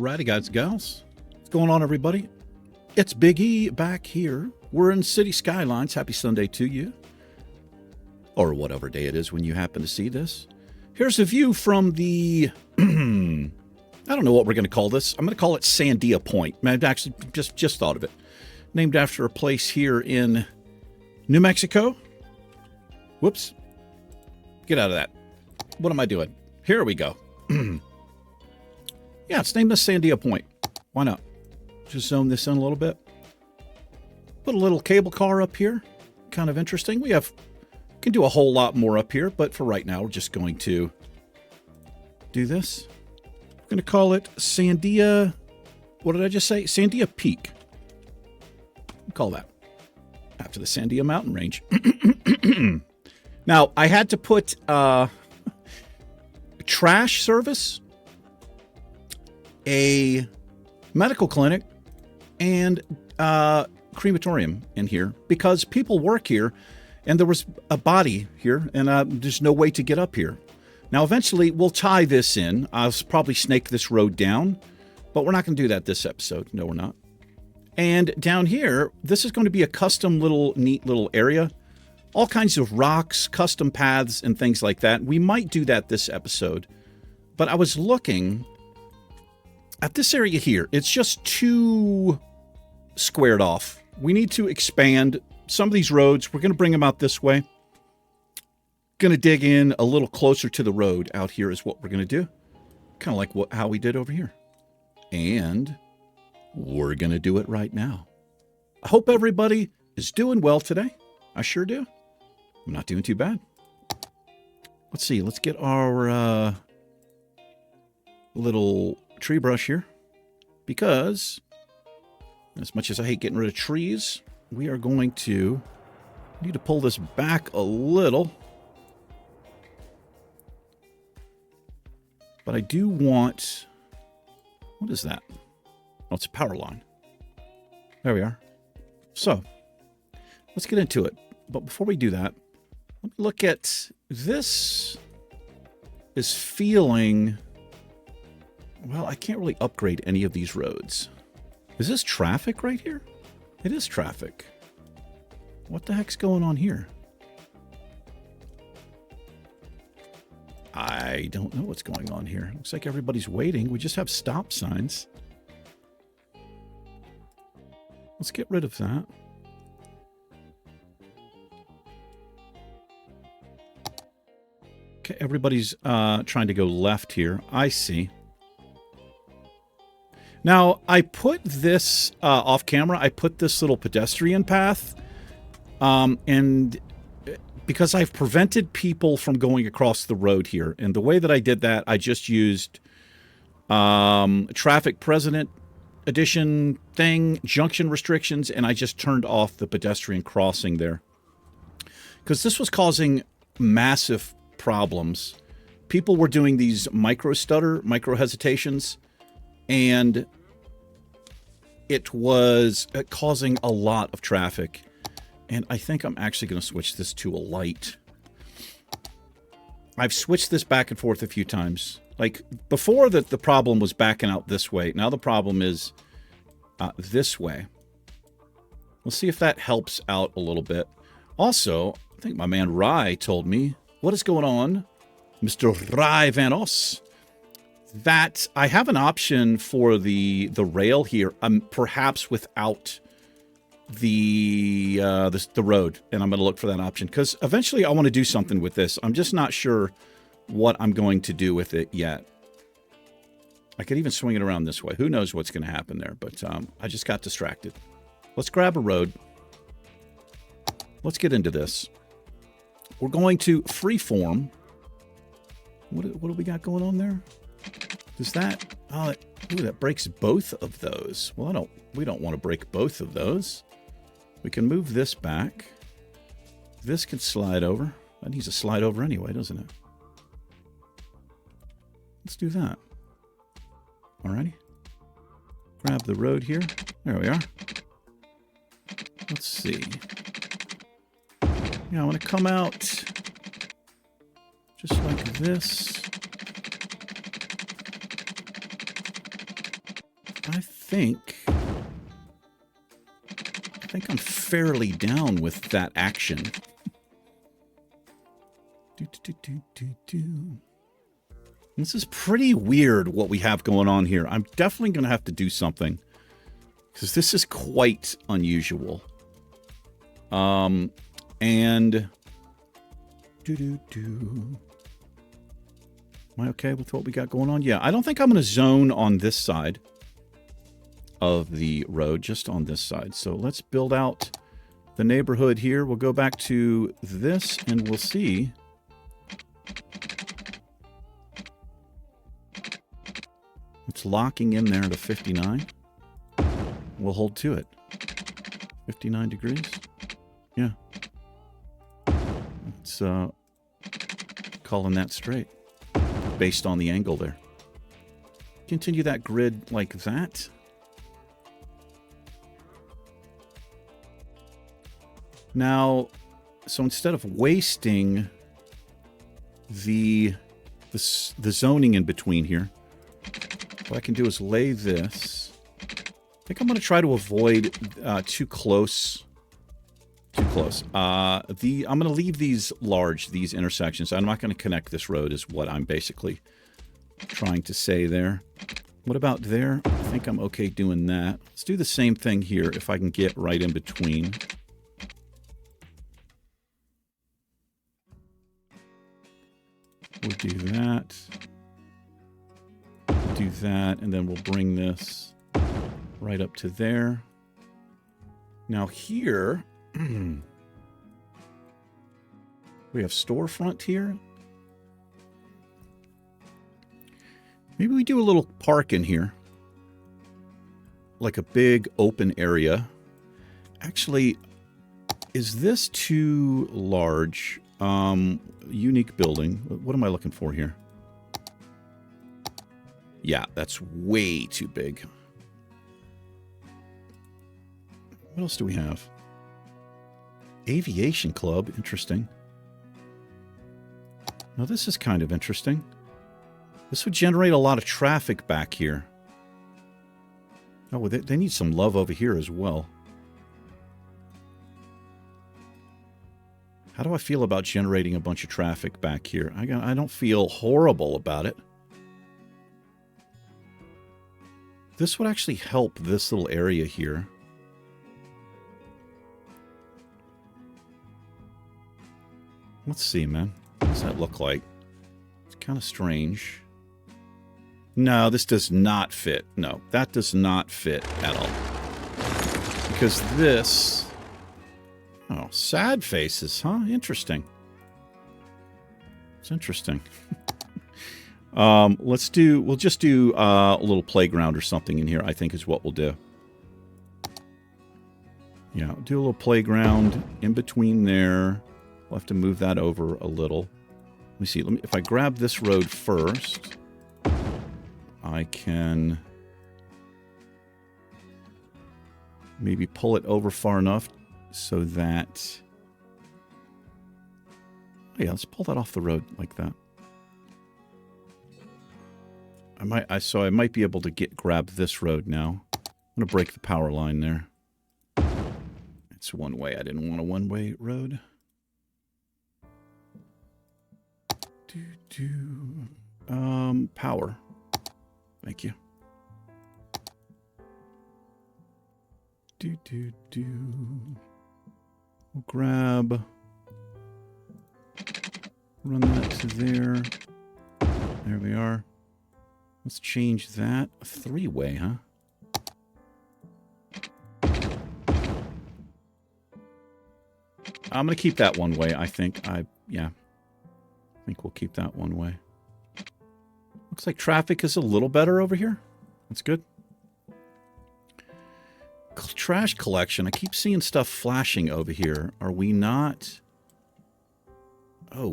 Alrighty, guys and gals. What's going on, everybody? It's Big E back here. We're in City Skylines. Happy Sunday to you. Or whatever day it is when you happen to see this. Here's a view from the... I don't know what we're going to call this. I'm going to call it Sandia Point. I actually just thought of it. Named after a place here in New Mexico. Whoops. Get out of that. What am I doing? Here we go. Yeah, it's named the Sandia Point. Why not? Just zone this in a little bit. Put a little cable car up here. Kind of interesting. We can do a whole lot more up here, but for right now, we're just going to do this. We're going to call it Sandia. What did I just say? Sandia Peak. We'll call that after the Sandia mountain range. Now, I had to put trash service, a medical clinic, and crematorium in here because people work here, and there was a body here, and there's no way to get up here. Now, eventually, we'll tie this in. I'll probably snake this road down, but we're not going to do that this episode. No, we're not. And down here, this is going to be a custom neat little area. All kinds of rocks, custom paths, and things like that. We might do that this episode. But I was looking at this area here. It's just too squared off. We need to expand some of these roads. We're going to bring them out this way. Going to dig in a little closer to the road out here is what we're going to do. Kind of like how we did over here. And we're going to do it right now. I hope everybody is doing well today. I sure do. I'm not doing too bad. Let's see. Let's get our little tree brush here. Because as much as I hate getting rid of trees, we are going to need to pull this back a little. But I do want... What is that? Oh, it's a power line. There we are. So, let's get into it. But before we do that, let me look at this. Is feeling... Well, I can't really upgrade any of these roads. Is this traffic right here? It is traffic. What the heck's going on here? I don't know what's going on here. Looks like everybody's waiting. We just have stop signs. Let's get rid of that. Okay, everybody's trying to go left here. I see. Now, I put this off camera. I put this little pedestrian path. And because I've prevented people from going across the road here. And the way that I did that, I just used Traffic President Edition thing, junction restrictions, and I just turned off the pedestrian crossing there. Because this was causing massive problems. People were doing these micro hesitations, and it was causing a lot of traffic. And I think I'm actually going to switch this to a light. I've switched this back and forth a few times. Like, before the problem was backing out this way. Now the problem is this way. We'll see if that helps out a little bit. Also, I think my man Rye told me, what is going on, Mr. Rye Vanos, that I have an option for the rail here, perhaps without the road, and I'm going to look for that option because eventually I want to do something with this. I'm just not sure what I'm going to do with it yet. I could even swing it around this way. Who knows what's going to happen there, but I just got distracted. Let's grab a road. Let's get into this. We're going to freeform. What do we got going on there? Does that... Oh, ooh, that breaks both of those. Well, we don't want to break both of those. We can move this back. This can slide over. That needs to slide over anyway, doesn't it? Let's do that. Alrighty. Grab the road here. There we are. Let's see. Yeah, I want to come out just like this. think I'm fairly down with that action. This is pretty weird what we have going on here. I'm definitely going to have to do something, because this is quite unusual. And am I okay with what we got going on? Yeah, I don't think I'm going to zone on this side of the road, just on this side. So let's build out the neighborhood here. We'll go back to this and we'll see. It's locking in there at a 59. We'll hold to it. 59 degrees. Yeah. It's calling that straight based on the angle there. Continue that grid like that. Now, so instead of wasting the zoning in between here, what I can do is lay this. I think I'm going to try to avoid too close. I'm going to leave these large, these intersections. I'm not going to connect this road is what I'm basically trying to say there. What about there? I think I'm okay doing that. Let's do the same thing here if I can get right in between. We'll do that. We'll do that, and then we'll bring this right up to there. Now here, we have storefront here. Maybe we do a little park in here. Like a big open area. Actually, is this too large? Unique building. What am I looking for here? Yeah, that's way too big. What else do we have? Aviation club. Interesting. Now this is kind of interesting. This would generate a lot of traffic back here. Oh, well, they need some love over here as well. How do I feel about generating a bunch of traffic back here? I don't feel horrible about it. This would actually help this little area here. Let's see, man. What does that look like? It's kind of strange. No, this does not fit. No, that does not fit at all. Because this... Oh, sad faces, huh? Interesting. It's interesting. We'll just do a little playground or something in here, I think is what we'll do. Yeah, do a little playground in between there. We'll have to move that over a little. Let me see. If I grab this road first, I can maybe pull it over far enough so that... Oh yeah, let's pull that off the road like that. I might be able to grab this road now. I'm going to break the power line there. It's one way. I didn't want a one-way road. Power. Thank you. We'll grab. Run that to there. There we are. Let's change that. A three-way, huh? I'm going to keep that one way, I think. Yeah. I think we'll keep that one way. Looks like traffic is a little better over here. That's good. Trash collection. I keep seeing stuff flashing over here. Are we not? Oh,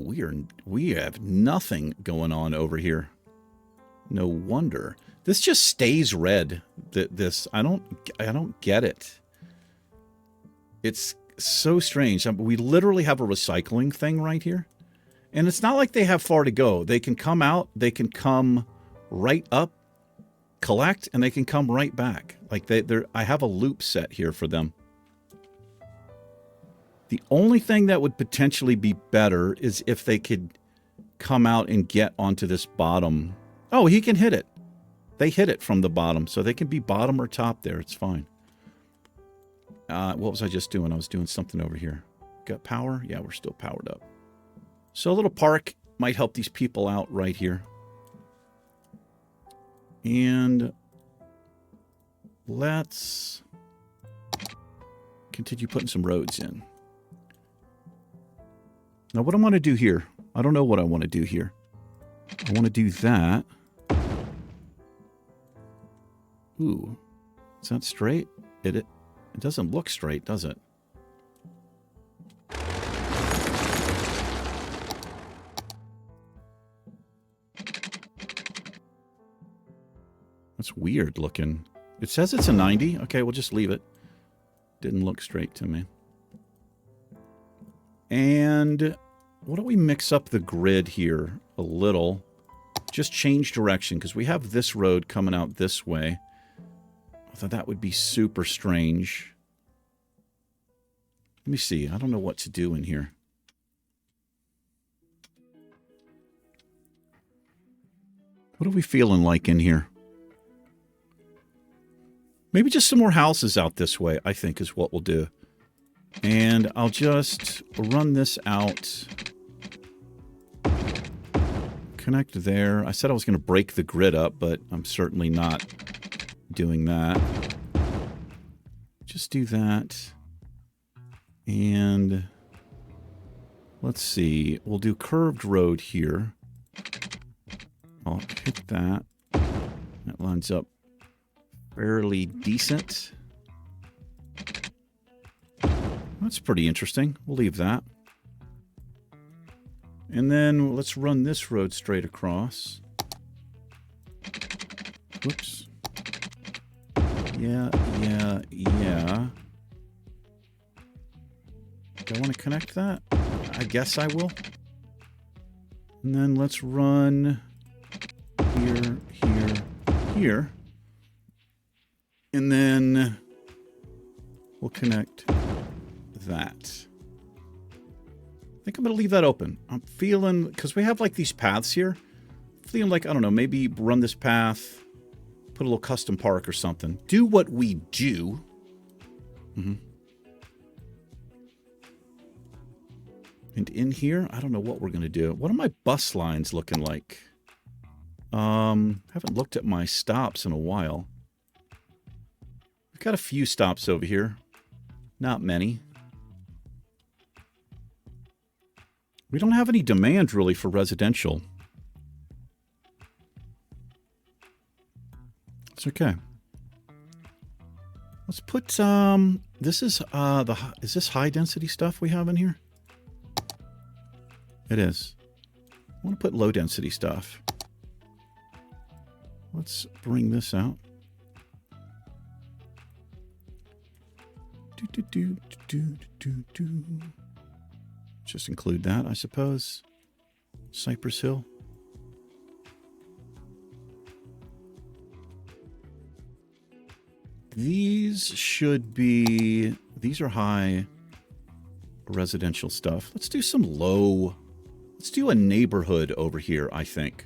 we have nothing going on over here. No wonder. This just stays red. I don't get it. It's so strange. We literally have a recycling thing right here. And it's not like they have far to go. They can come out. They can come right up collect and they can come right back. Like I have a loop set here for them. The only thing that would potentially be better is if they could come out and get onto this bottom. Oh, he can hit it. They hit it from the bottom, so they can be bottom or top there. It's fine. What was I just doing? I was doing something over here. Got power? Yeah, we're still powered up. So a little park might help these people out right here. And let's continue putting some roads in. Now, what I want to do here, I don't know what I want to do here. I want to do that. Ooh, is that straight? It doesn't look straight, does it? That's weird looking. It says it's a 90. Okay, we'll just leave it. Didn't look straight to me. And why don't we mix up the grid here a little? Just change direction, because we have this road coming out this way. Although that would be super strange. Let me see. I don't know what to do in here. What are we feeling like in here? Maybe just some more houses out this way, I think, is what we'll do. And I'll just run this out. Connect there. I said I was going to break the grid up, but I'm certainly not doing that. Just do that. And let's see. We'll do curved road here. I'll hit that. That lines up fairly decent. That's pretty interesting. We'll leave that. And then let's run this road straight across. Whoops. Yeah. Do I want to connect that? I guess I will. And then let's run here, here, here. And then we'll connect that. I think I'm going to leave that open. I'm feeling, because we have like these paths here. Feeling like, I don't know, maybe run this path, put a little custom park or something. Do what we do. And in here, I don't know what we're going to do. What are my bus lines looking like? Haven't looked at my stops in a while. We've got a few stops over here. Not many. We don't have any demand, really, for residential. It's okay. Let's put, this is, is this high-density stuff we have in here? It is. I want to put low-density stuff. Let's bring this out. Just include that, I suppose. Cypress Hill. These should be... These are high residential stuff. Let's do some low... Let's do a neighborhood over here, I think.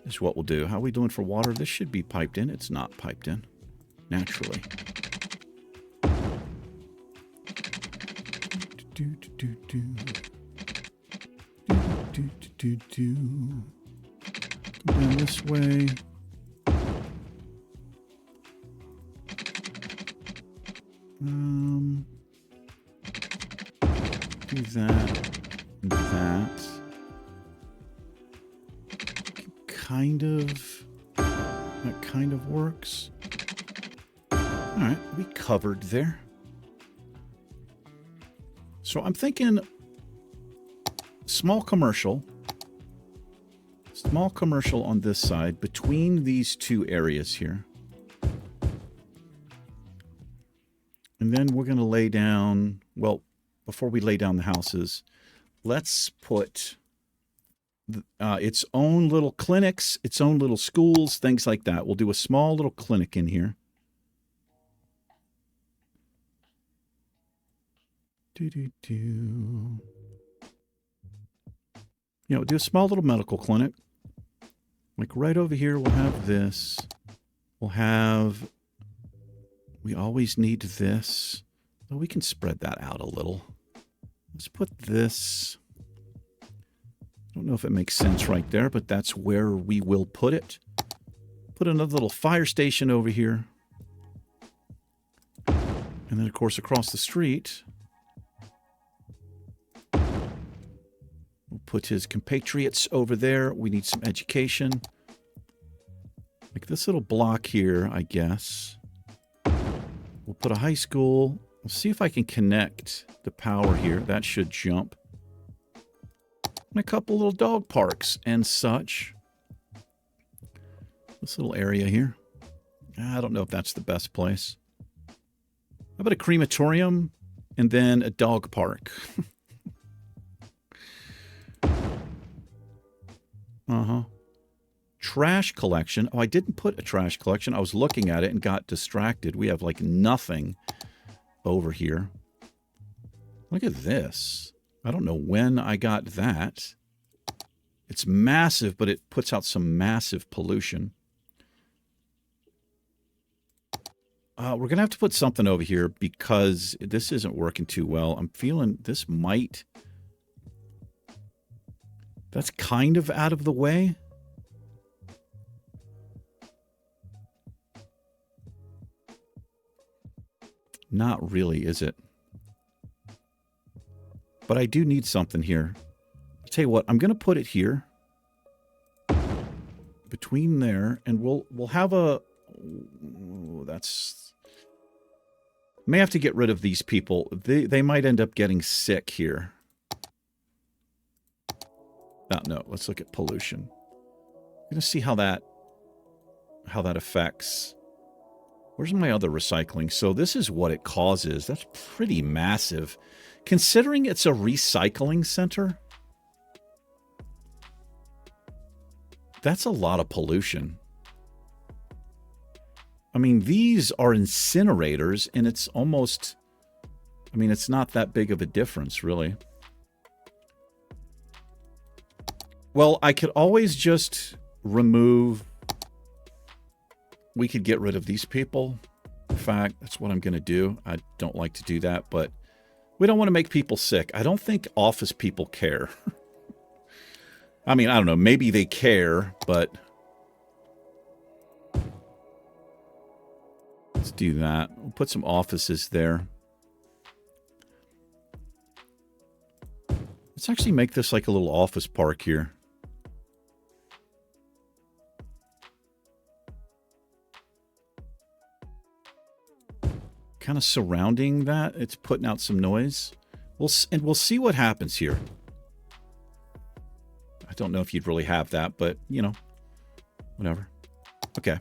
Is what we'll do. How are we doing for water? This should be piped in. It's not piped in. Naturally. Go down this way. Do that. And that. Kind of. That kind of works. Alright, we covered there. So I'm thinking small commercial on this side between these two areas here. And then we're going to lay down, well, before we lay down the houses, let's put its own little clinics, its own little schools, things like that. We'll do a small little clinic in here. You know, do a small little medical clinic. Like right over here, we'll have this. We'll have... We always need this. Well, we can spread that out a little. Let's put this... I don't know if it makes sense right there, but that's where we will put it. Put another little fire station over here. And then, of course, across the street... We'll put his compatriots over there. We need some education. Like this little block here, I guess. We'll put a high school. We'll see if I can connect the power here. That should jump. And a couple little dog parks and such. This little area here. I don't know if that's the best place. How about a crematorium and then a dog park? Uh-huh. Trash collection. Oh, I didn't put a trash collection. I was looking at it and got distracted. We have like nothing over here. Look at this. I don't know when I got that. It's massive, but it puts out some massive pollution. We're going to have to put something over here because this isn't working too well. I'm feeling this might... That's kind of out of the way. Not really, is it? But I do need something here. I'll tell you what, I'm going to put it here. Between there, and we'll have a... Ooh, that's... May have to get rid of these people. They might end up getting sick here. No, let's look at pollution. I'm going to see how that affects. Where's my other recycling? So this is what it causes. That's pretty massive. Considering it's a recycling center, that's a lot of pollution. I mean, these are incinerators, and it's almost... I mean, it's not that big of a difference, really. Well, I could always just remove... We could get rid of these people. In fact, that's what I'm going to do. I don't like to do that, but we don't want to make people sick. I don't think office people care. I mean, I don't know. Maybe they care, but... Let's do that. We'll put some offices there. Let's actually make this like a little office park here. Kind of surrounding that. It's putting out some noise. We'll see what happens here. I don't know if you'd really have that, but, you know, whatever. Okay.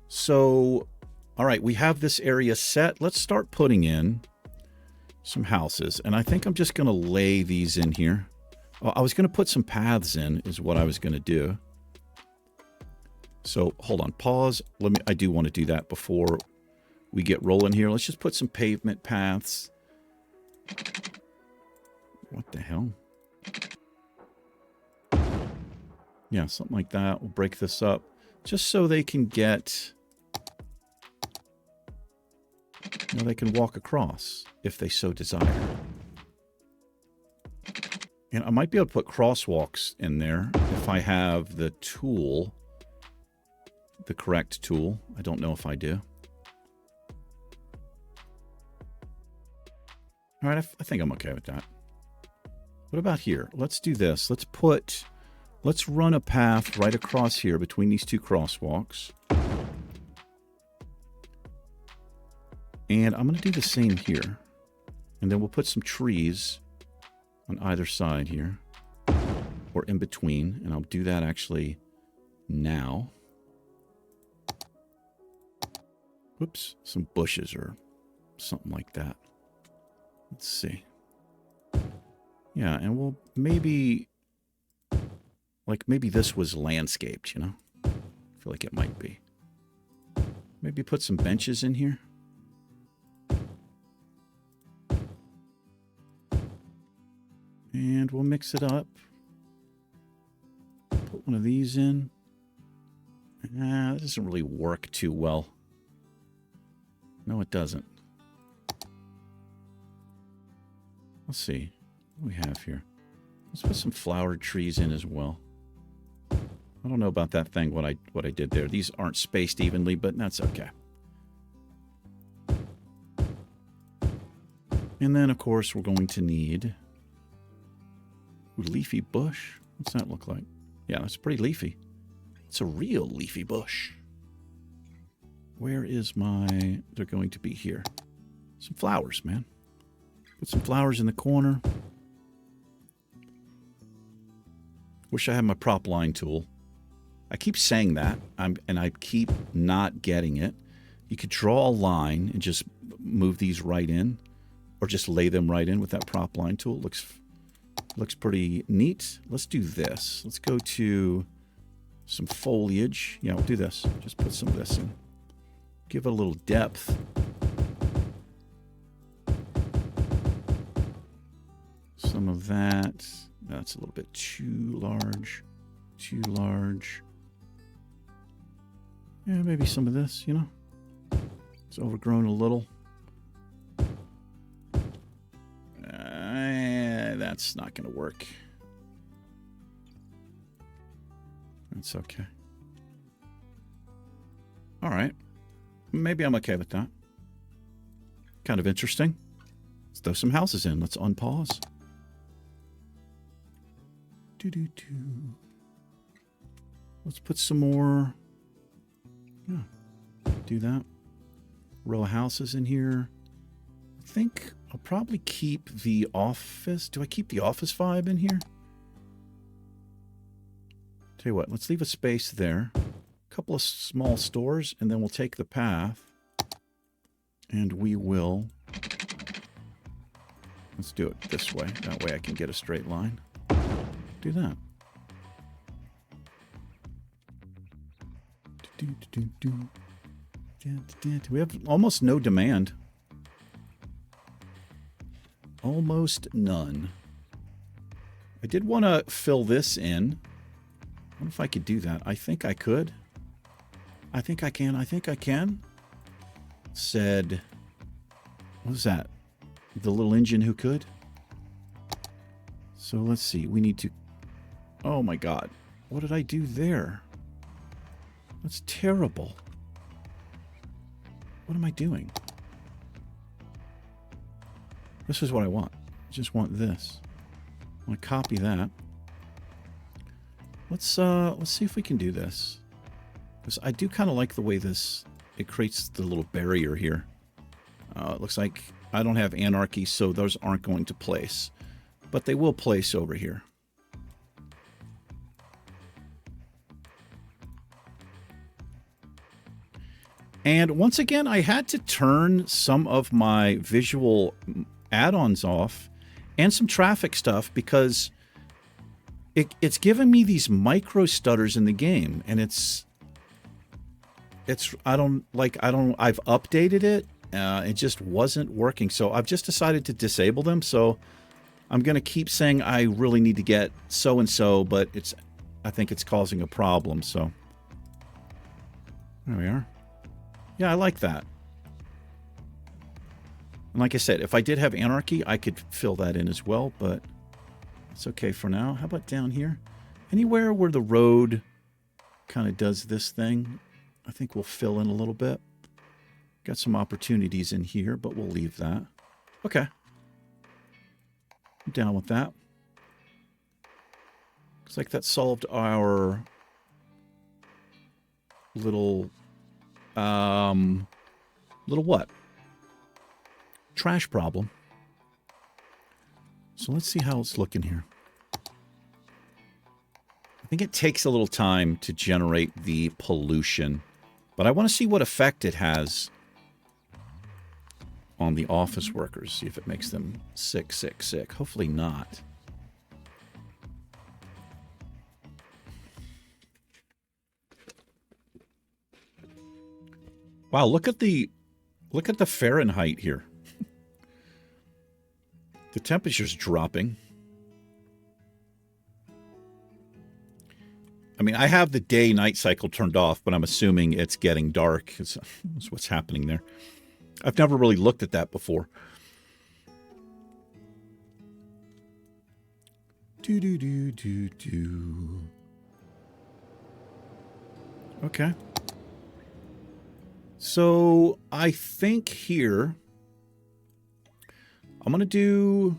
So, all right, we have this area set. Let's start putting in some houses. And I think I'm just going to lay these in here. Oh, I was going to put some paths in is what I was going to do. So, hold on. Pause. I do want to do that before we get rolling here. Let's just put some pavement paths. What the hell? Yeah, something like that. We'll break this up just so they can get... You know, they can walk across if they so desire. And I might be able to put crosswalks in there if I have the tool, the correct tool. I don't know if I do. All right, I think I'm okay with that. What about here? Let's do this. Let's run a path right across here between these two crosswalks. And I'm going to do the same here. And then we'll put some trees on either side here. Or in between. And I'll do that actually now. Whoops. Some bushes or something like that. Let's see. Yeah, and we'll maybe Like maybe this was landscaped, you know? I feel like it might be. Maybe put some benches in here. And we'll mix it up. Put one of these in. That doesn't really work too well. No, it doesn't. Let's see what we have here. Let's put some flowered trees in as well. I don't know about that thing, what I did there. These aren't spaced evenly, but that's okay. And then, of course, we're going to need a leafy bush. What's that look like? Yeah, that's pretty leafy. It's a real leafy bush. Where is my... They're going to be here. Some flowers, man. Put some flowers in the corner. Wish I had my prop line tool. I keep saying that, and I keep not getting it. You could draw a line and just move these right in, or just lay them right in with that prop line tool. Looks pretty neat. Let's do this. Let's go to some foliage. Yeah, we'll do this. Just put some of this in. Give it a little depth. Some of that. That's a little bit too large. Too large. Yeah, maybe some of this, you know. It's overgrown a little. That's not going to work. That's okay. All right. Maybe I'm okay with that. Kind of interesting. Let's throw some houses in. Let's unpause. Let's put some more. Yeah, do that. Row of houses in here. I think I'll probably keep the office. Do I keep the office vibe in here? Tell you what, let's leave a space there. A couple of small stores, and then we'll take the path. And we will... Let's do it this way. That way I can get a straight line. Do that. We have almost no demand. Almost none. I did want to fill this in. I wonder if I could do that. I think I could. I think I can. I think I can. Said, what was that? The little engine who could? So let's see. We need to... Oh my God. What did I do there? That's terrible. What am I doing? This is what I want. I just want this. I want to copy that. Let's see if we can do this. Because I do kind of like the way this... It creates the little barrier here. It looks like I don't have anarchy, so those aren't going to place. But they will place over here. And once again, I had to turn some of my visual add-ons off and some traffic stuff because it's giving me these micro stutters in the game, and I've updated it. It just wasn't working, so I've just decided to disable them. So I'm going to keep saying I really need to get so-and-so, but I think it's causing a problem, so there we are. Yeah, I like that. And like I said, if I did have anarchy, I could fill that in as well, but it's okay for now. How about down here? Anywhere where the road kind of does this thing, I think we'll fill in a little bit. Got some opportunities in here, but we'll leave that. Okay. I'm down with that. Looks like that solved our little what? Trash problem. So let's see how it's looking here. I think it takes a little time to generate the pollution, but I want to see what effect it has on the office workers. See if it makes them sick. Hopefully not. Wow, look at the Fahrenheit here. The temperature's dropping. I mean, I have the day-night cycle turned off, but I'm assuming it's getting dark. That's what's happening there. I've never really looked at that before. Do. Okay. So I think here I'm gonna do.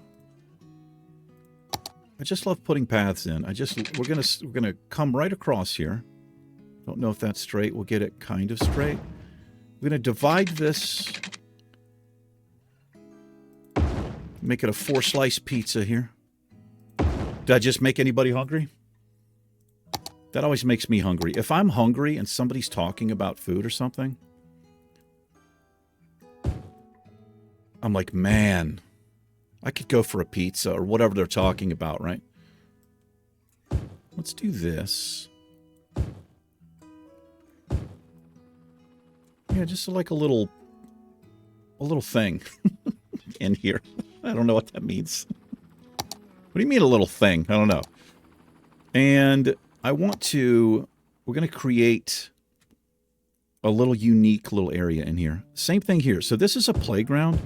I just love putting paths in. We're gonna come right across here. Don't know if that's straight. We'll get it kind of straight. We're gonna divide this. Make it a 4-slice pizza here. Did I just make anybody hungry? That always makes me hungry. If I'm hungry and somebody's talking about food or something, I'm like, man, I could go for a pizza or whatever they're talking about, right? Let's do this. Yeah, just like a little thing in here. I don't know what that means. What do you mean a little thing? I don't know. And we're going to create a little unique little area in here. Same thing here. So this is a playground.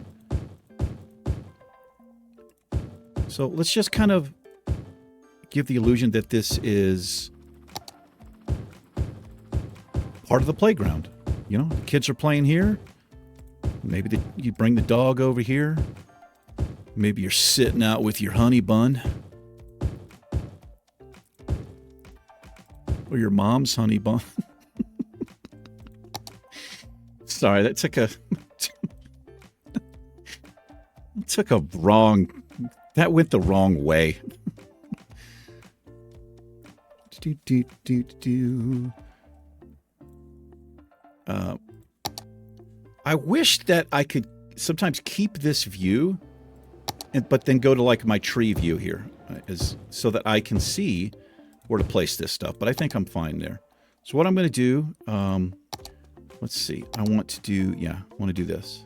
So let's just kind of give the illusion that this is part of the playground. You know, the kids are playing here. Maybe you bring the dog over here. Maybe you're sitting out with your honey bun. Or your mom's honey bun. Sorry, that that went the wrong way. I wish that I could sometimes keep this view, but then go to like my tree view here, so that I can see where to place this stuff. But I think I'm fine there. So what I'm going to do, let's see. I want to do this.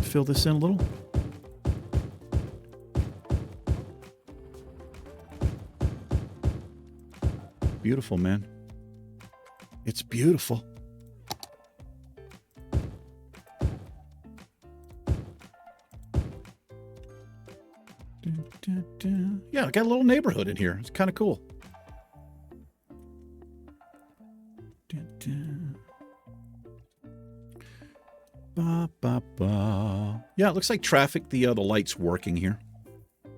Fill this in a little. Beautiful, man. It's beautiful. Yeah, I got a little neighborhood in here. It's kind of cool. Ba, ba, ba. Yeah, it looks like traffic. The light's working here. I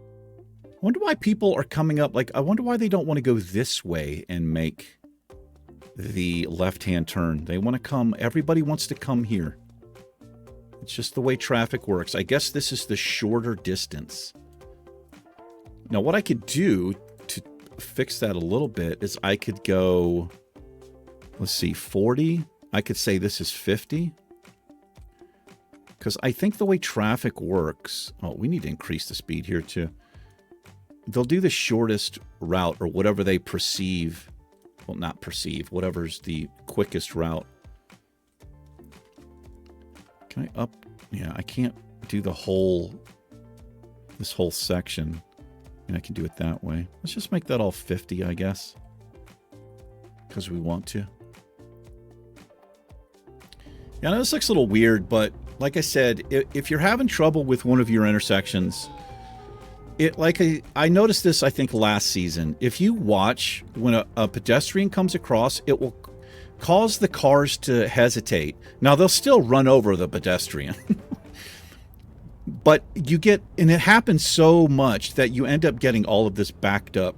wonder why people are coming up. Like, I wonder why they don't want to go this way and make the left-hand turn. They want to come. Everybody wants to come here. It's just the way traffic works. I guess this is the shorter distance. Now, what I could do to fix that a little bit is I could go, let's see, 40. I could say this is 50. Because I think the way traffic works... Oh, we need to increase the speed here, too. They'll do the shortest route, or whatever they perceive. Well, not perceive. Whatever's the quickest route. Can I up... Yeah, I can't do the whole... This whole section. And I can do it that way. Let's just make that all 50, I guess. Because we want to. Yeah, I know this looks a little weird, but like I said, if you're having trouble with one of your intersections, I noticed this, I think, last season. If you watch when a pedestrian comes across, it will cause the cars to hesitate. Now, they'll still run over the pedestrian. But you get, and it happens so much that you end up getting all of this backed up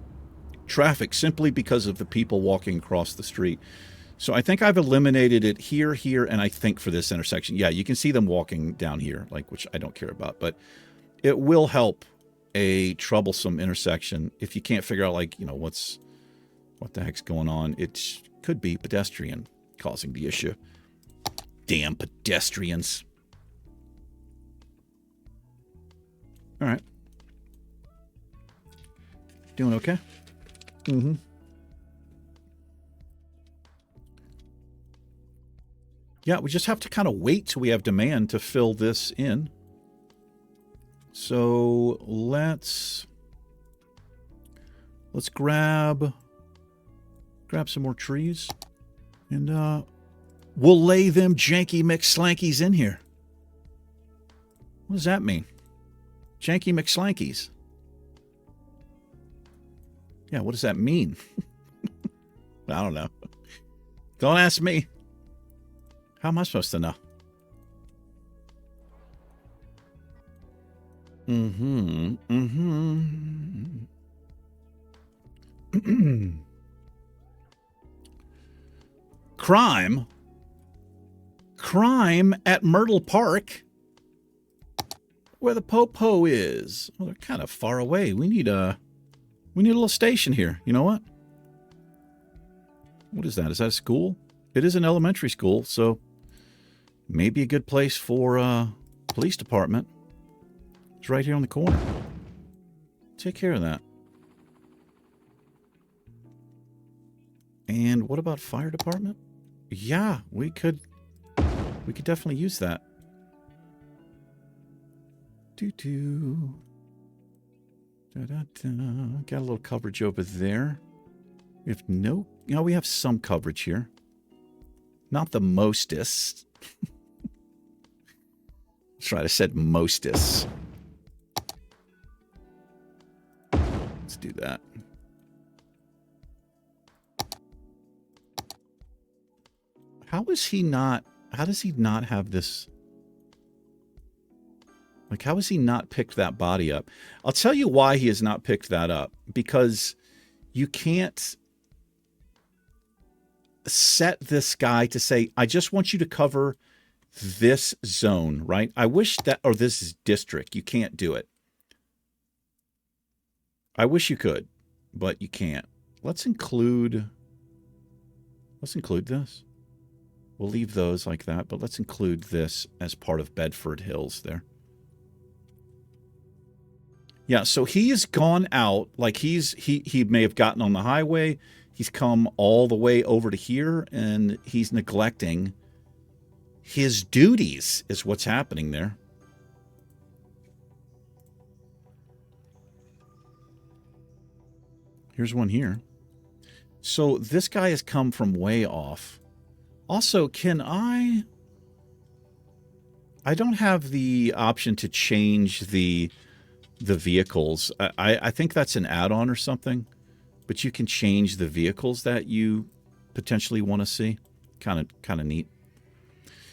traffic simply because of the people walking across the street. So I think I've eliminated it here, and I think for this intersection. Yeah, you can see them walking down here, like, which I don't care about. But it will help a troublesome intersection if you can't figure out, like, you know, what the heck's going on. It could be pedestrian causing the issue. Damn pedestrians. All right. Doing okay? Mm-hmm. Yeah, we just have to kind of wait till we have demand to fill this in. So let's grab some more trees, and we'll lay them janky McSlankies in here. What does that mean? Janky McSlankies. Yeah, what does that mean? I don't know. Don't ask me. How am I supposed to know? Mm-hmm. Mm-hmm. Crime at Myrtle Park, where the Popo is. Well, they're kind of far away. We need a little station here. You know what? What is that? Is that a school? It is an elementary school, so maybe a good place for police department. It's right here on the corner. Take care of that. And what about fire department? Yeah, we could definitely use that. Doo-doo. Da-da-da. Got a little coverage over there. We have we have some coverage here. Not the mostest. That's right, I said mostest. Let's do that. How does he not have this? Like, how has he not picked that body up? I'll tell you why he has not picked that up. Because you can't set this guy to say, I just want you to cover this zone, right? I wish that, or this district. You can't do it. I wish you could, but you can't. Let's include this. We'll leave those like that, but let's include this as part of Bedford Hills there. Yeah, so he has gone out, like he may have gotten on the highway, he's come all the way over to here, and he's neglecting his duties is what's happening there. Here's one here. So this guy has come from way off. Also, can I don't have the option to change the vehicles. I think that's an add-on or something, but you can change the vehicles that you potentially want to see. Kind of neat.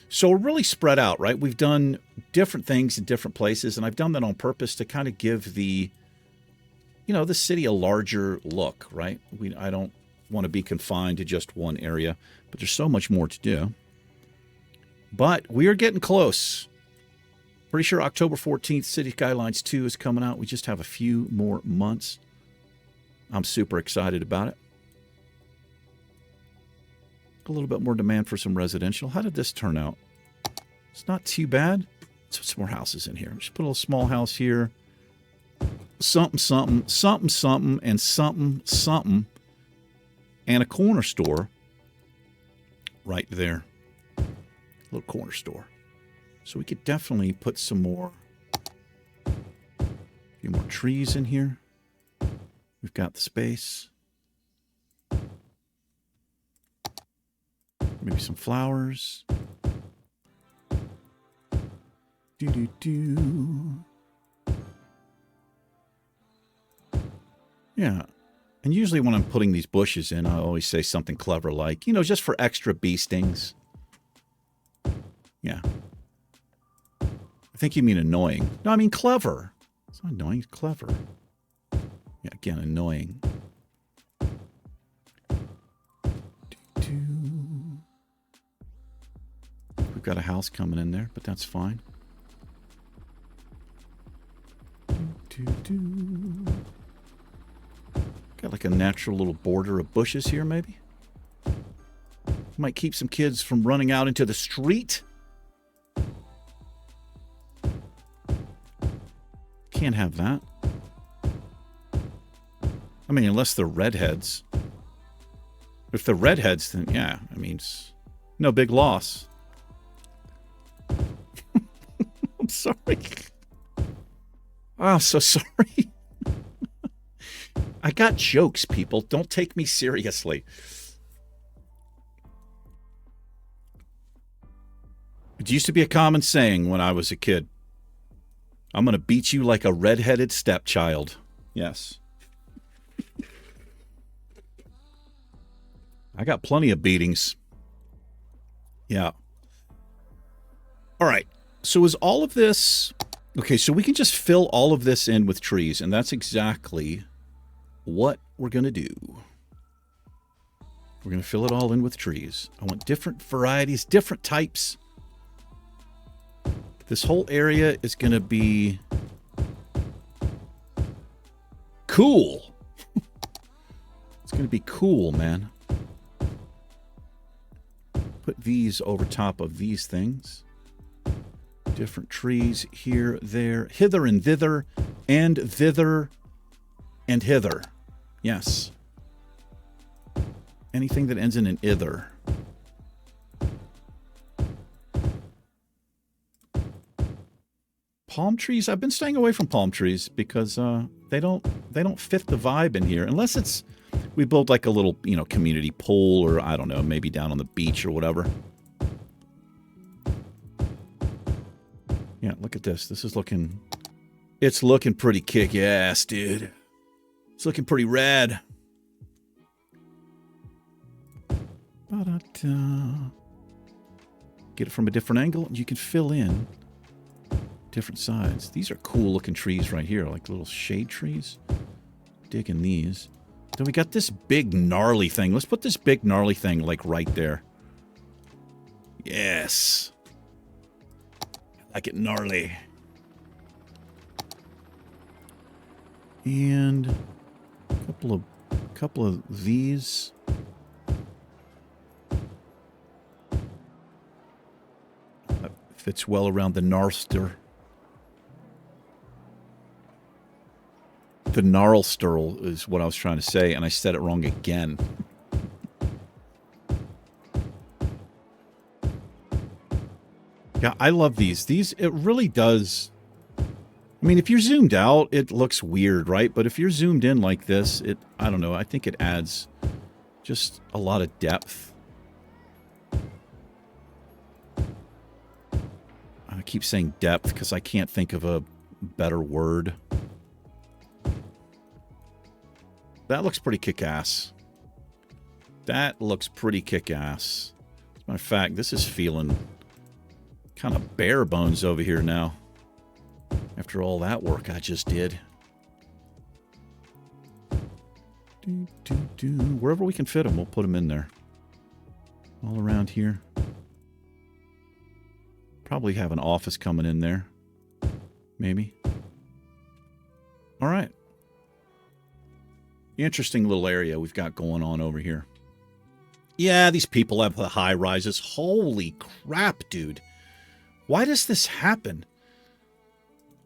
So we're really spread out, right? We've done different things in different places, and I've done that on purpose to kind of give the city a larger look, right? I don't want to be confined to just one area, but there's so much more to do. But we are getting close. Pretty sure October 14th, City Skylines 2 is coming out. We just have a few more months. I'm super excited about it. A little bit more demand for some residential. How did this turn out? It's not too bad. Let's put some more houses in here. Just put a little small house here. Something, something, something, something, and something, something. And a corner store right there. Little corner store. So we could definitely put a few more trees in here. We've got the space. Maybe some flowers. Do. Yeah. And usually when I'm putting these bushes in, I always say something clever like, just for extra bee stings. Yeah. I think you mean annoying. No, I mean clever. It's not annoying, it's clever. Yeah, again, annoying. We've got a house coming in there, but that's fine. Got like a natural little border of bushes here, maybe. Might keep some kids from running out into the street. Can't have that. I mean, unless they're redheads. If they're redheads, then yeah, I mean, it's no big loss. I'm sorry. Oh, I'm so sorry. I got jokes, people. Don't take me seriously. It used to be a common saying when I was a kid. I'm going to beat you like a redheaded stepchild. Yes. I got plenty of beatings. Yeah. All right. So is all of this... Okay, so we can just fill all of this in with trees, and that's exactly what we're going to do. We're going to fill it all in with trees. I want different varieties, different types. This whole area is going to be cool. It's going to be cool, man. Put these over top of these things. Different trees here, there, hither and thither, and thither and hither. Yes. Anything that ends in an ither. Palm trees? I've been staying away from palm trees because they don't fit the vibe in here. Unless it's we build like a little, community pool, or I don't know, maybe down on the beach or whatever. Yeah, look at this. This is looking... It's looking pretty kick-ass, dude. It's looking pretty rad. Ba-da-da. Get it from a different angle, and you can fill in different sides. These are cool-looking trees right here, like little shade trees. Digging these. Then we got this big gnarly thing. Let's put this big gnarly thing, like, right there. Yes. Like it gnarly. And a couple of these. That fits well around the Narster. The Gnarlsturl is what I was trying to say, and I said it wrong again. Yeah, I love these. These, it really does... I mean, if you're zoomed out, it looks weird, right? But if you're zoomed in like this, I don't know, I think it adds just a lot of depth. I keep saying depth because I can't think of a better word. That looks pretty kick-ass. That looks pretty kick-ass. As a matter of fact, this is feeling... kind of bare bones over here now. After all that work I just did. Wherever we can fit them, we'll put them in there. All around here. Probably have an office coming in there. Maybe. All right. Interesting little area we've got going on over here. Yeah, these people have the high rises. Holy crap, dude. Why does this happen?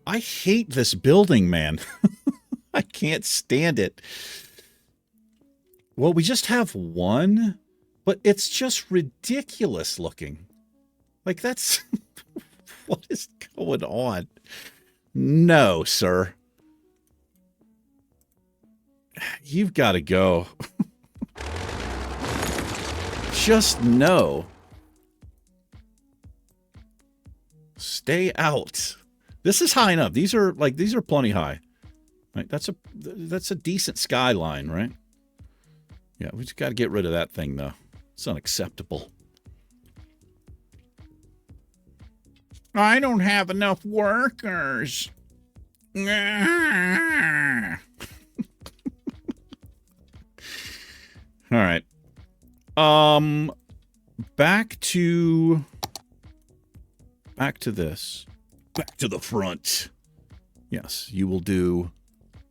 I hate this building, man. I can't stand it. Well, we just have one, but it's just ridiculous looking. Like, that's... what is going on? No, sir. You've got to go. Just no. Stay out. This is high enough. These are plenty high. Right? That's a decent skyline, right? Yeah, we just got to get rid of that thing though. It's unacceptable. I don't have enough workers. All right. Back to this. Back to the front. Yes, you will do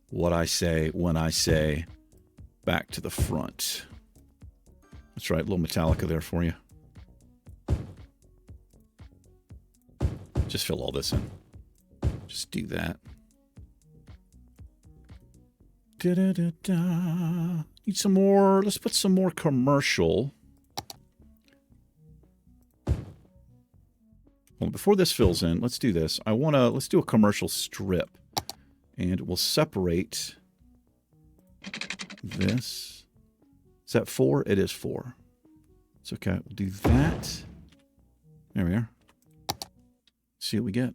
what I say when I say back to the front. That's right, a little Metallica there for you. Just fill all this in. Just do that. Need some more. Let's put some more commercial. Well, before this fills in, let's do this. Let's do a commercial strip. And we'll separate this. Is that 4? It is 4. It's okay. We'll do that. There we are. See what we get.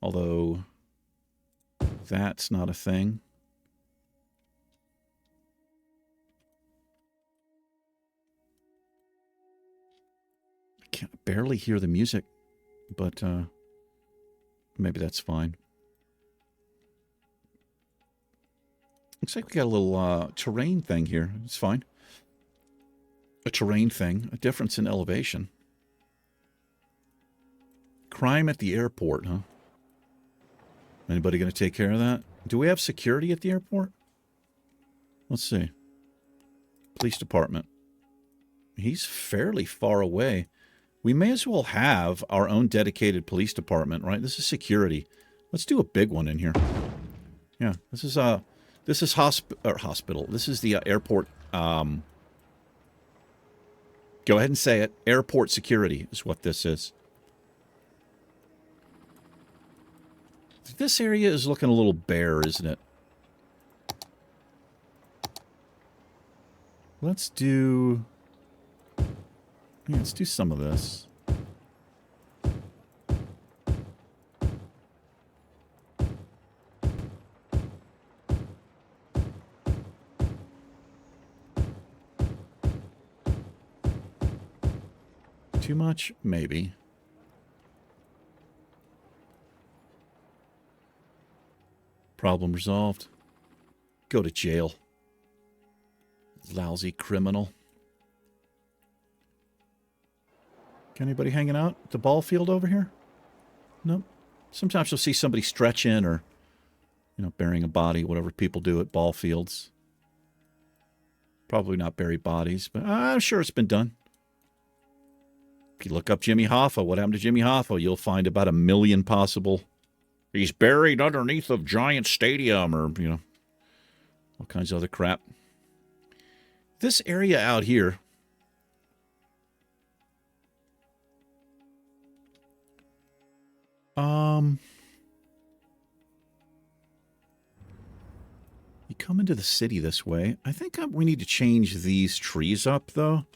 Although, that's not a thing. I can't barely hear the music, but maybe that's fine. Looks like we got a little terrain thing here. It's fine. A terrain thing. A difference in elevation. Crime at the airport, huh? Anybody going to take care of that? Do we have security at the airport? Let's see. Police department. He's fairly far away. We may as well have our own dedicated police department, right? This is security. Let's do a big one in here. Yeah, this is hospital. This is the airport. Go ahead and say it. Airport security is what this is. This area is looking a little bare, isn't it? Let's do some of this. Too much? Maybe. Problem resolved. Go to jail. Lousy criminal. Anybody hanging out at the ball field over here? Nope. Sometimes you'll see somebody stretch in or, burying a body, whatever people do at ball fields. Probably not bury bodies, but I'm sure it's been done. If you look up Jimmy Hoffa, what happened to Jimmy Hoffa, you'll find about 1 million possible. He's buried underneath of Giant Stadium or, all kinds of other crap. This area out here. You come into the city this way. I think we need to change these trees up, though.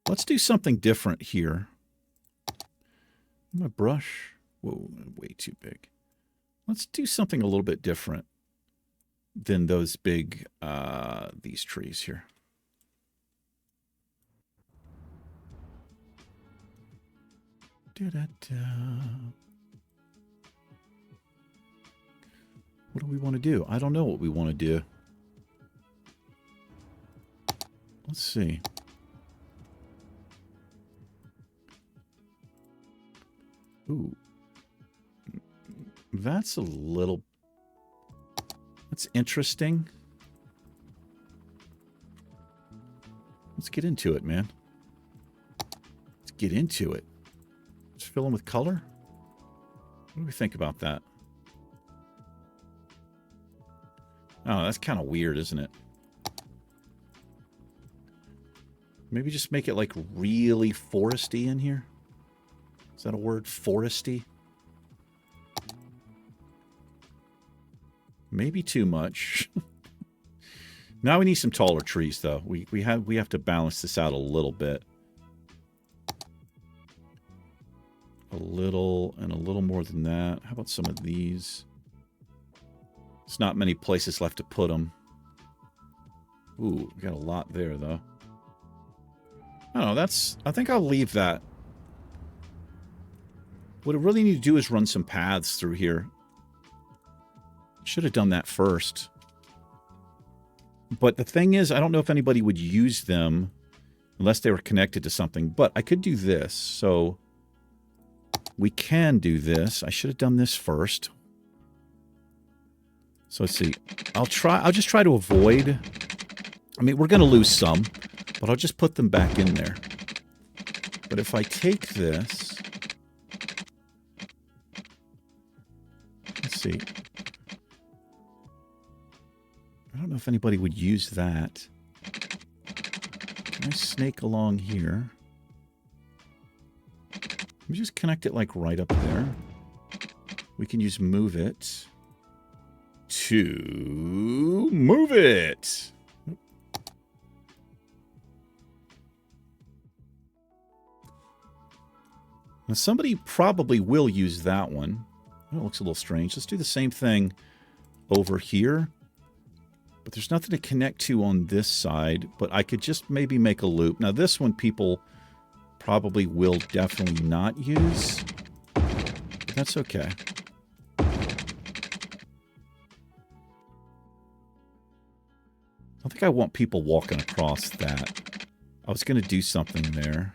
Let's do something different here. My brush. Whoa, way too big. Let's do something a little bit different than those big, these trees here. What do we want to do? I don't know what we want to do. Let's see. Ooh. That's a little... That's interesting. Let's get into it, man. Let's get into it. Let's fill in with color. What do we think about that? Oh, that's kind of weird, isn't it? Maybe just make it like really foresty in here. Is that a word? Foresty? Maybe too much. Now we need some taller trees, though. We have to balance this out a little bit. A little and a little more than that. How about some of these? There's not many places left to put them. Ooh, we got a lot there, though. I don't know, I think I'll leave that. What I really need to do is run some paths through here. Should have done that first. But the thing is, I don't know if anybody would use them unless they were connected to something. But I could do this. So we can do this. I should have done this first. So let's see. I'll just try to avoid... I mean, we're going to lose some, but I'll just put them back in there. But if I take this... Let's see. know if anybody would use that. Can I snake along here? Let me just connect it like right up there. We can use move it to move it. Now somebody probably will use that one. Oh, it looks a little strange. Let's do the same thing over here. But there's nothing to connect to on this side. But I could just maybe make a loop. Now this one people probably will definitely not use. But that's okay. I don't think I want people walking across that. I was going to do something there.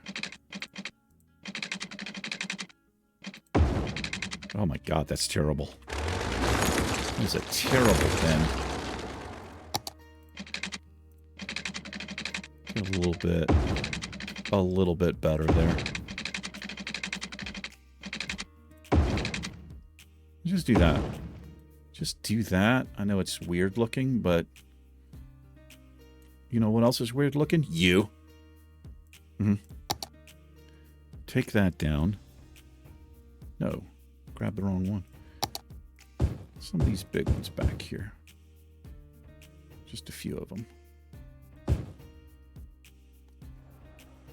Oh my god, that's terrible. That is a terrible bend. Get a little bit better there. Just do that. Just do that. I know it's weird looking, but you know what else is weird looking? You. Take that down. No. Grab the wrong one. Some of these big ones back here. Just a few of them.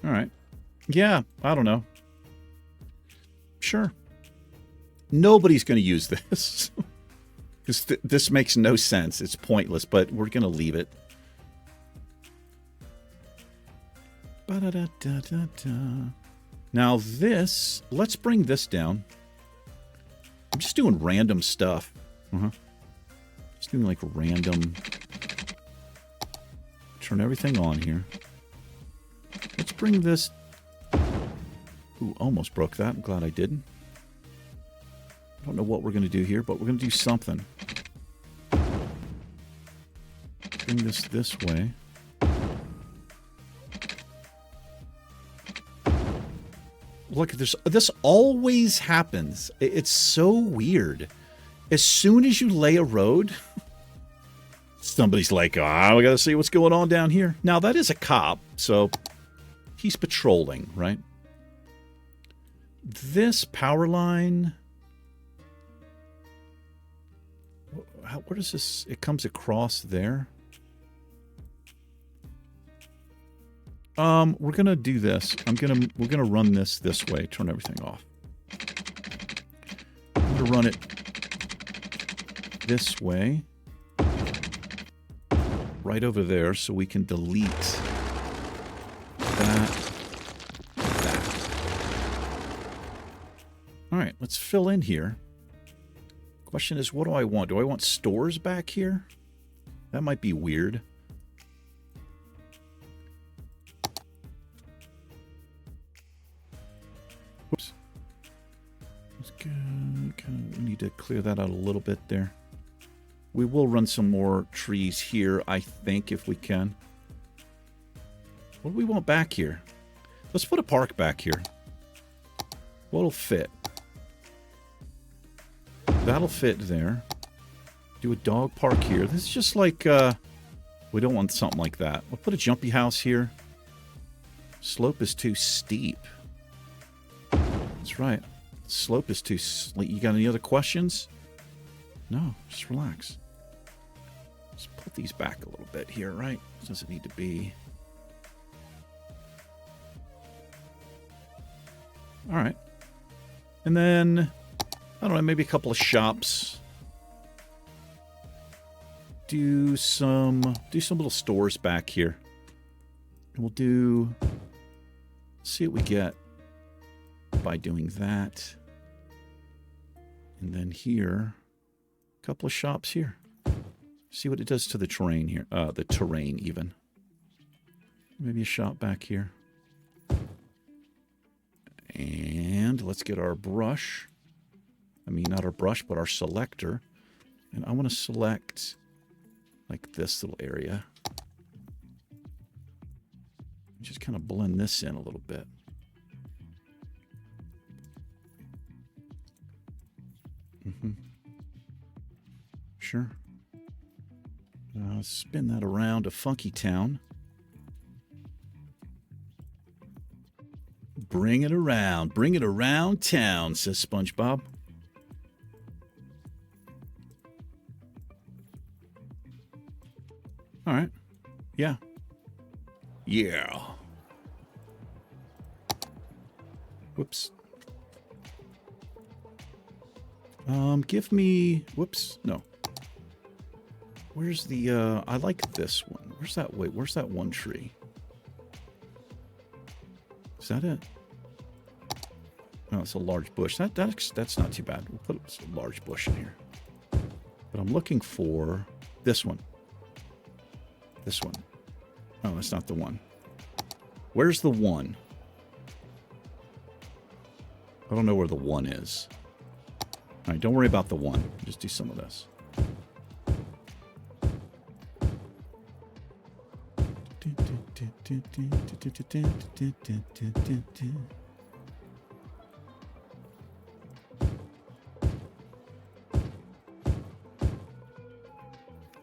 All right. Yeah, I don't know. Sure. Nobody's going to use this. This makes no sense. It's pointless, but we're going to leave it. Ba-da-da-da-da-da. Now this, let's bring this down. I'm just doing random stuff. Just doing like random. Turn everything on here. Let's bring this. Ooh, almost broke that. I'm glad I didn't. I don't know what we're going to do here, but we're going to do something. Bring this way. Look, this always happens. It's so weird. As soon as you lay a road, somebody's like, we got to see what's going on down here. Now, that is a cop, so he's patrolling, right? This power line... where does this... It comes across there. We're gonna do this. We're gonna run this way. Turn everything off. I'm gonna run it this way, right over there, so we can delete that. All right, let's fill in here. Question is, what do I want? Do I want stores back here? That might be weird. We need to clear that out a little bit there. We will run some more trees here, I think, if we can. What do we want back here? Let's put a park back here. What'll fit? That'll fit there. Do a dog park here. This is just like, we don't want something like that. We'll put a jumpy house here. Slope is too steep. That's right. Slope is too steep. You got any other questions? No, just relax. Let's put these back a little bit here, right? Doesn't need to be. All right. And then, I don't know, maybe a couple of shops. Do some little stores back here. And we'll see what we get by doing that. And then here, a couple of shops here. See what it does to the terrain here. The terrain even. Maybe a shop back here. And let's get our brush. I mean, not our brush, but our selector. And I want to select like this little area. Just kind of blend this in a little bit. Sure. Spin that around to Funky Town. Bring it around town, says SpongeBob. All right. Yeah. Yeah. Whoops. Give me... Whoops. No. Where's the... I like this one. Where's that... Wait, where's that one tree? Is that it? Oh, it's a large bush. That's not too bad. We'll put a large bush in here. But I'm looking for this one. This one. Oh, that's not the one. Where's the one? I don't know where the one is. All right, don't worry about the one. Just do some of this.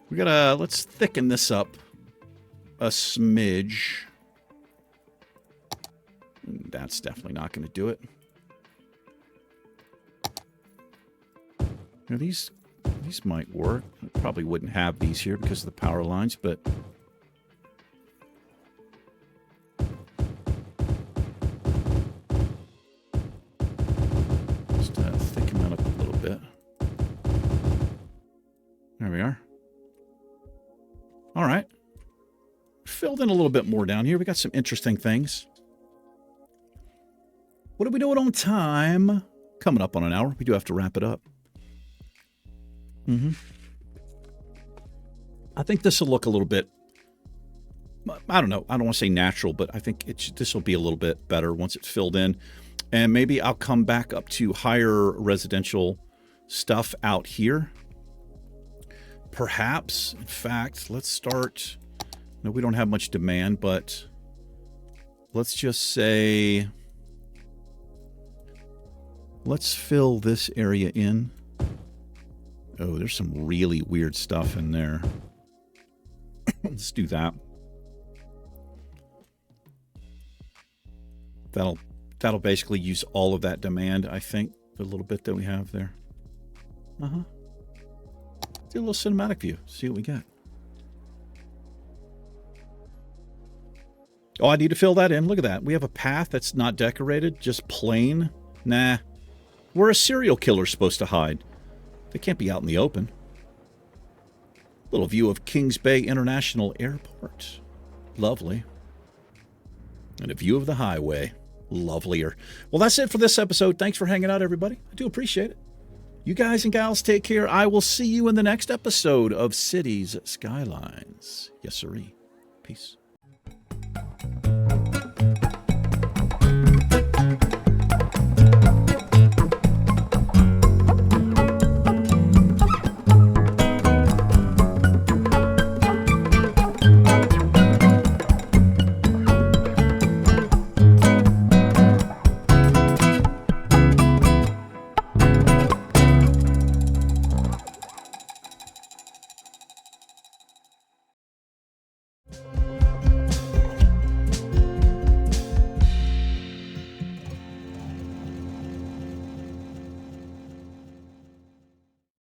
We gotta, let's thicken this up a smidge. That's definitely not going to do it. Now these might work. I probably wouldn't have these here because of the power lines, but just thicken that up a little bit. There we are. All right. Filled in a little bit more down here. We got some interesting things. What are we doing on time? Coming up on an hour. We do have to wrap it up. I think this will look a little bit, I don't know. I don't want to say natural, but I think this will be a little bit better once it's filled in. And maybe I'll come back up to higher residential stuff out here. Perhaps, in fact, let's start. No, we don't have much demand, but let's just say, let's fill this area in. Oh, there's some really weird stuff in there. Let's do that. That'll basically use all of that demand, I think, the little bit that we have there. Do a little cinematic view. See what we got. Oh, I need to fill that in. Look at that. We have a path that's not decorated, just plain. Nah. Where a serial killer's supposed to hide. They can't be out in the open. Little view of Kings Bay International Airport. Lovely. And a view of the highway. Lovelier. Well, that's it for this episode. Thanks for hanging out, everybody. I do appreciate it. You guys and gals take care. I will see you in the next episode of Cities Skylines. Yes, sirree. Peace.